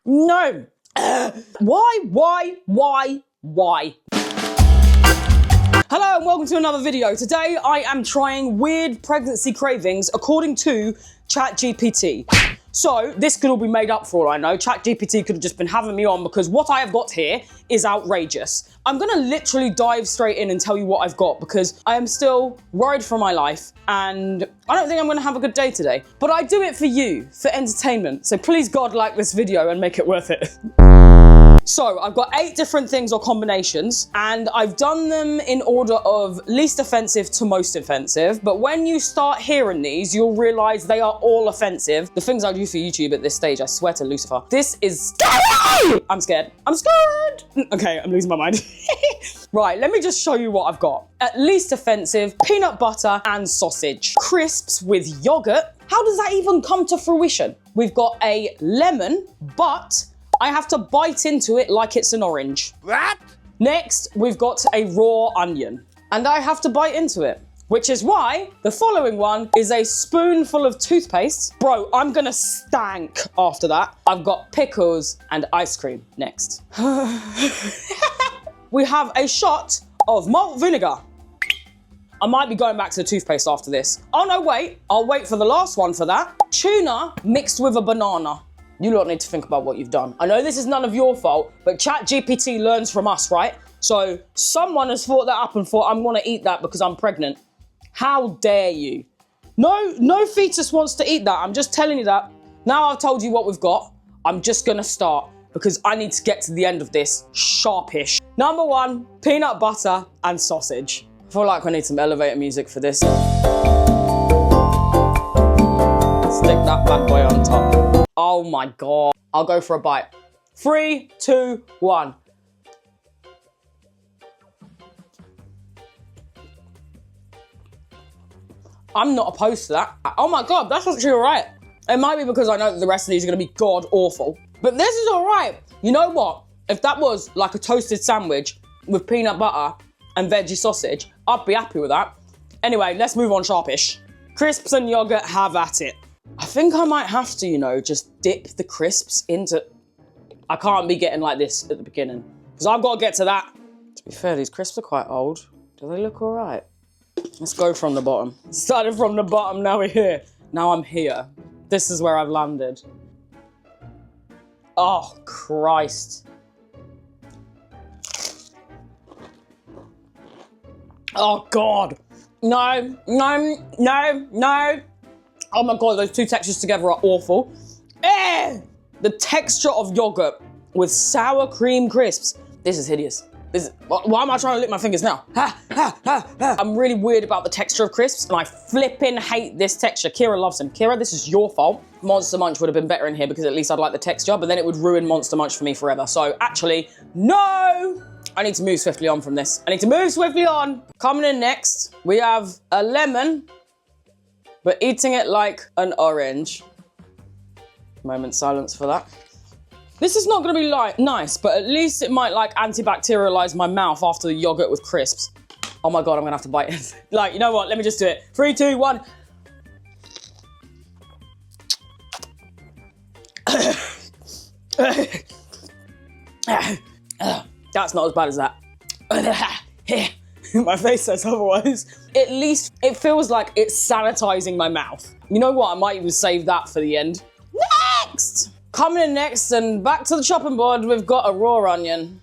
No. Why? Hello and welcome to another video. Today I am trying weird pregnancy cravings according to Chat GPT. So this could all be made up for all I know. Chat GPT could have just been having me on because what I have got here is outrageous. I'm gonna literally dive straight in and tell you what I've got because I am still worried for my life and I don't think I'm gonna have a good day today. But I do it for you, for entertainment. So please God like this video and make it worth it. So I've got 8 different things or combinations and I've done them in order of least offensive to most offensive. But when you start hearing these, you'll realize they are all offensive. The things I do for YouTube at this stage, I swear to Lucifer. This is scary! I'm scared. I'm scared! Okay, I'm losing my mind. Right, let me just show you what I've got. At least offensive, peanut butter and sausage. Crisps with yogurt. How does that even come to fruition? We've got a lemon, but I have to bite into it like it's an orange. What? Next, we've got a raw onion, and I have to bite into it, which is why the following one is a spoonful of toothpaste. Bro, I'm gonna stank after that. I've got pickles and ice cream next. We have a shot of malt vinegar. I might be going back to the toothpaste after this. Oh no, wait, I'll wait for the last one for that. Tuna mixed with a banana. You lot need to think about what you've done. I know this is none of your fault, but Chat GPT learns from us, right? So someone has thought that up and thought, I'm gonna eat that because I'm pregnant. How dare you? No fetus wants to eat that. I'm just telling you that. Now I've told you what we've got, I'm just gonna start because I need to get to the end of this sharpish. Number 1, peanut butter and sausage. I feel like I need some elevator music for this. Stick that bad boy on top. Oh my God. I'll go for a bite. 3, 2, 1. I'm not opposed to that. Oh my God, that's actually all right. It might be because I know that the rest of these are gonna be god awful, but this is all right. You know what? If that was like a toasted sandwich with peanut butter and veggie sausage, I'd be happy with that. Anyway, let's move on sharpish. Crisps and yogurt, have at it. I think I might have to, you know, just dip the crisps into... I can't be getting like this at the beginning because I've got to get to that. To be fair, these crisps are quite old. Do they look all right? Let's go from the bottom. Started from the bottom, now we're here. Now I'm here. This is where I've landed. Oh, Christ. Oh, God. No. Oh my God, those two textures together are awful. The texture of yogurt with sour cream crisps. This is hideous. Why am I trying to lick my fingers now? I'm really weird about the texture of crisps and I flipping hate this texture. Kira loves them. Kira, this is your fault. Monster Munch would have been better in here because at least I'd like the texture, but then it would ruin Monster Munch for me forever. So actually, no! I need to move swiftly on from this. I need to move swiftly on. Coming in next, we have a lemon, but eating it like an orange. Moment silence for that. This is not gonna be like nice, but at least it might like antibacterialize my mouth after the yogurt with crisps. Oh my God, I'm gonna have to bite it. Like, you know what? Let me just do it. 3, 2, 1. That's not as bad as that. My face says otherwise. At least it feels like it's sanitizing my mouth. You know what? I might even save that for the end. Next! Coming in next and back to the chopping board, we've got a raw onion.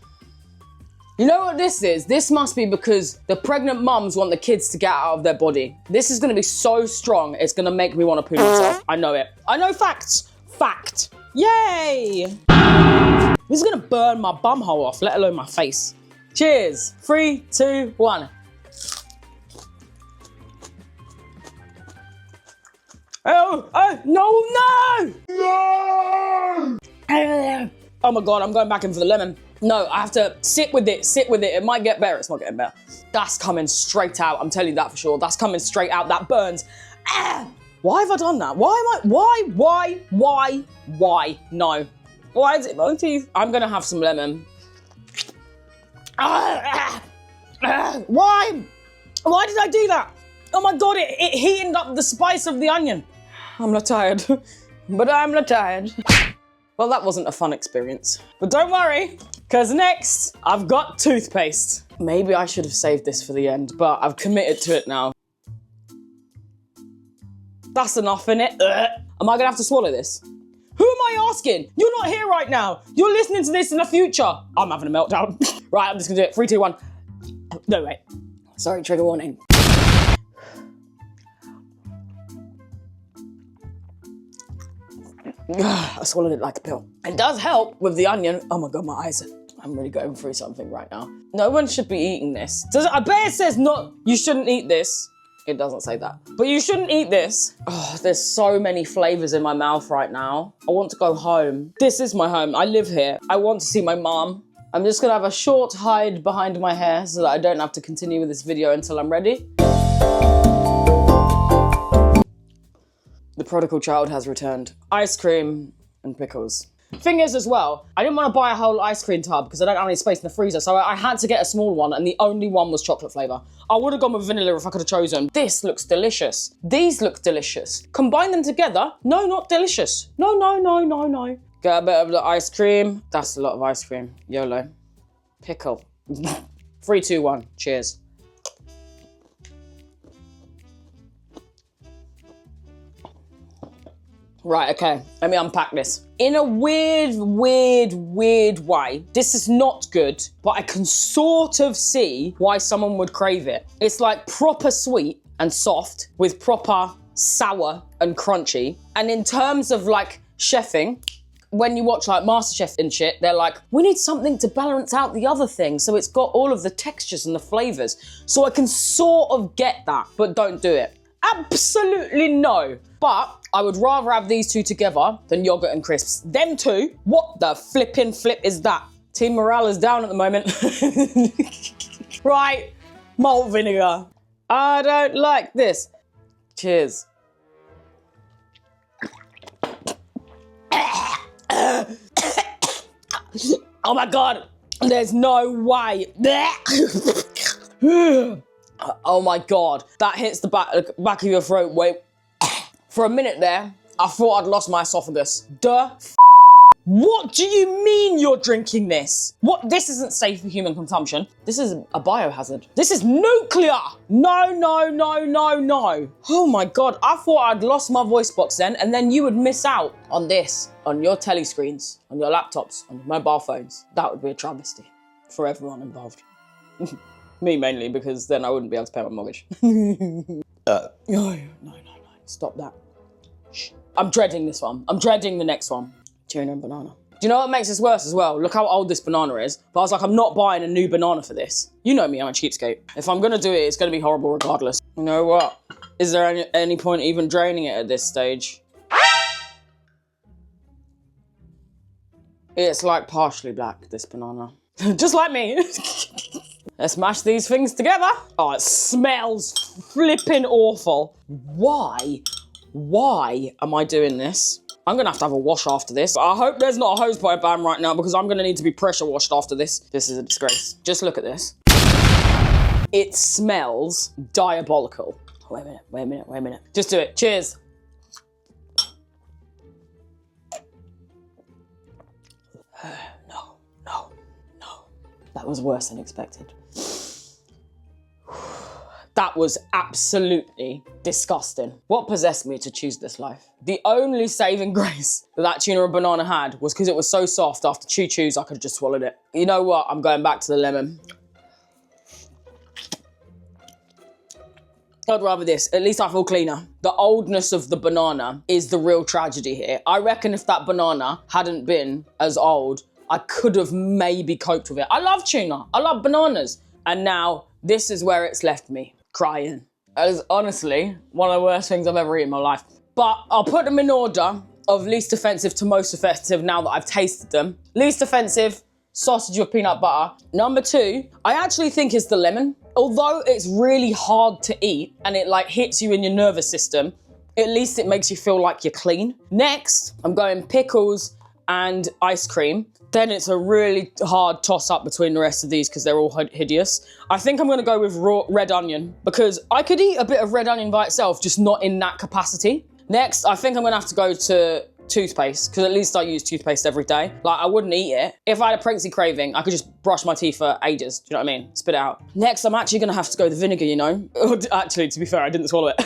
You know what this is? This must be because the pregnant mums want the kids to get out of their body. This is gonna be so strong, it's gonna make me want to poo myself. I know it. I know facts. Fact. Yay! This is gonna burn my bumhole off, let alone my face. Cheers. 3, 2, 1. Oh, no! Oh my God, I'm going back in for the lemon. No, I have to sit with it. It might get better, it's not getting better. That's coming straight out, I'm telling you that for sure. That's coming straight out, that burns. Why have I done that? Why? No. Why is it my teeth? I'm gonna have some lemon. Why? Why did I do that? Oh my God, it heated up the spice of the onion. I'm not tired, but I'm not tired. Well, that wasn't a fun experience. But don't worry, because next, I've got toothpaste. Maybe I should have saved this for the end, but I've committed to it now. That's enough, innit? Am I gonna have to swallow this? Who am I asking? You're not here right now. You're listening to this in the future. I'm having a meltdown. Right, I'm just gonna do it. 3, 2, 1. No, wait. Sorry, trigger warning. I swallowed it like a pill. It does help with the onion. Oh my God, my eyes are... I'm really going through something right now. No one should be eating this. I bet it says not, you shouldn't eat this. It doesn't say that. But you shouldn't eat this. Oh, there's so many flavors in my mouth right now. I want to go home. This is my home. I live here. I want to see my mom. I'm just gonna have a short hide behind my hair so that I don't have to continue with this video until I'm ready. The prodigal child has returned. Ice cream and pickles. Thing is as well, I didn't want to buy a whole ice cream tub because I don't have any space in the freezer, so I had to get a small one, and the only one was chocolate flavour. I would have gone with vanilla if I could have chosen. This looks delicious. These look delicious. Combine them together, no, not delicious. No, no, no, no, no. Get a bit of the ice cream. That's a lot of ice cream. YOLO. Pickle. 3, 2, 1. Cheers. Right, okay, let me unpack this. In a weird way, this is not good, but I can sort of see why someone would crave it. It's like proper sweet and soft with proper sour and crunchy. And in terms of like chefing, when you watch like MasterChef and shit, they're like, we need something to balance out the other thing so it's got all of the textures and the flavors. So I can sort of get that, but don't do it. Absolutely no. But I would rather have these two together than yogurt and crisps. Them two, what the flipping flip is that? Team morale is down at the moment. Right, malt vinegar. I don't like this. Cheers. Oh my God, there's no way. Oh my God, that hits the back of your throat. Wait, for a minute there, I thought I'd lost my esophagus. What do you mean you're drinking this? What? This isn't safe for human consumption. This is a biohazard. This is nuclear. No, no, no, no, no. Oh my God, I thought I'd lost my voice box then, and then you would miss out on this, on your telly screens, on your laptops, on your mobile phones. That would be a travesty for everyone involved. Me mainly, because then I wouldn't be able to pay my mortgage. No, no, no, stop that. Shh. I'm dreading this one. I'm dreading the next one. Tuna and banana. Do you know what makes this worse as well? Look how old this banana is. But I was like, I'm not buying a new banana for this. You know me, I'm a cheapskate. If I'm gonna do it, it's gonna be horrible regardless. You know what? Is there any point even draining it at this stage? It's like partially black, this banana. Just like me. Let's mash these things together. Oh, it smells flipping awful. Why am I doing this? I'm gonna have to have a wash after this. I hope there's not a hosepipe ban right now because I'm gonna need to be pressure washed after this. This is a disgrace. Just look at this. It smells diabolical. Wait a minute. Just do it. Cheers. No. That was worse than expected. That was absolutely disgusting. What possessed me to choose this life? The only saving grace that tuna and banana had was because it was so soft after chews, I could have just swallowed it. You know what? I'm going back to the lemon. I'd rather this. At least I feel cleaner. The oldness of the banana is the real tragedy here. I reckon if that banana hadn't been as old, I could have maybe coped with it. I love tuna. I love bananas. And now this is where it's left me. Crying. That is honestly one of the worst things I've ever eaten in my life. But I'll put them in order of least offensive to most offensive now that I've tasted them. Least offensive, sausage with peanut butter. Number 2, I actually think is the lemon. Although it's really hard to eat and it like hits you in your nervous system, at least it makes you feel like you're clean. Next, I'm going pickles and ice cream. Then it's a really hard toss up between the rest of these because they're all hideous. I think I'm gonna go with raw red onion because I could eat a bit of red onion by itself, just not in that capacity. Next, I think I'm gonna have to go to toothpaste, because at least I use toothpaste every day. Like, I wouldn't eat it. If I had a pregnancy craving, I could just brush my teeth for ages. Do you know what I mean? Spit it out. Next, I'm actually gonna have to go the vinegar, you know? Actually, to be fair, I didn't swallow it.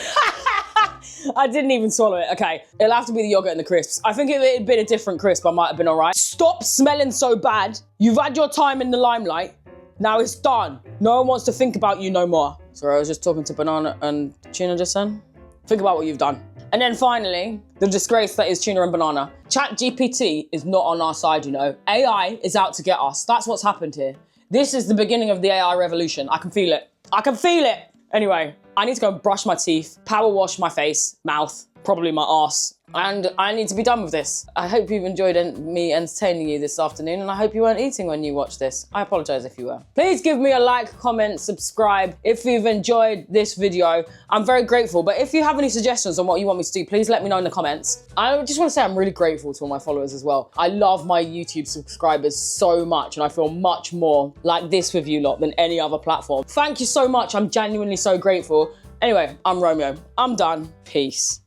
I didn't even swallow it. Okay, it'll have to be the yogurt and the crisps. I think if it had been a different crisp, I might have been all right. Stop smelling so bad. You've had your time in the limelight. Now it's done. No one wants to think about you no more. Sorry, I was just talking to Banana and Tuna just then. Think about what you've done. And then finally, the disgrace that is Tuna and Banana. Chat GPT is not on our side, you know. AI is out to get us. That's what's happened here. This is the beginning of the AI revolution. I can feel it. I can feel it. Anyway, I need to go and brush my teeth, power wash my face, mouth, probably my arse, and I need to be done with this. I hope you've enjoyed me entertaining you this afternoon, and I hope you weren't eating when you watched this. I apologise if you were. Please give me a like, comment, subscribe if you've enjoyed this video. I'm very grateful, but if you have any suggestions on what you want me to do, please let me know in the comments. I just want to say I'm really grateful to all my followers as well. I love my YouTube subscribers so much, and I feel much more like this with you lot than any other platform. Thank you so much. I'm genuinely so grateful. Anyway, I'm Romeo. I'm done. Peace.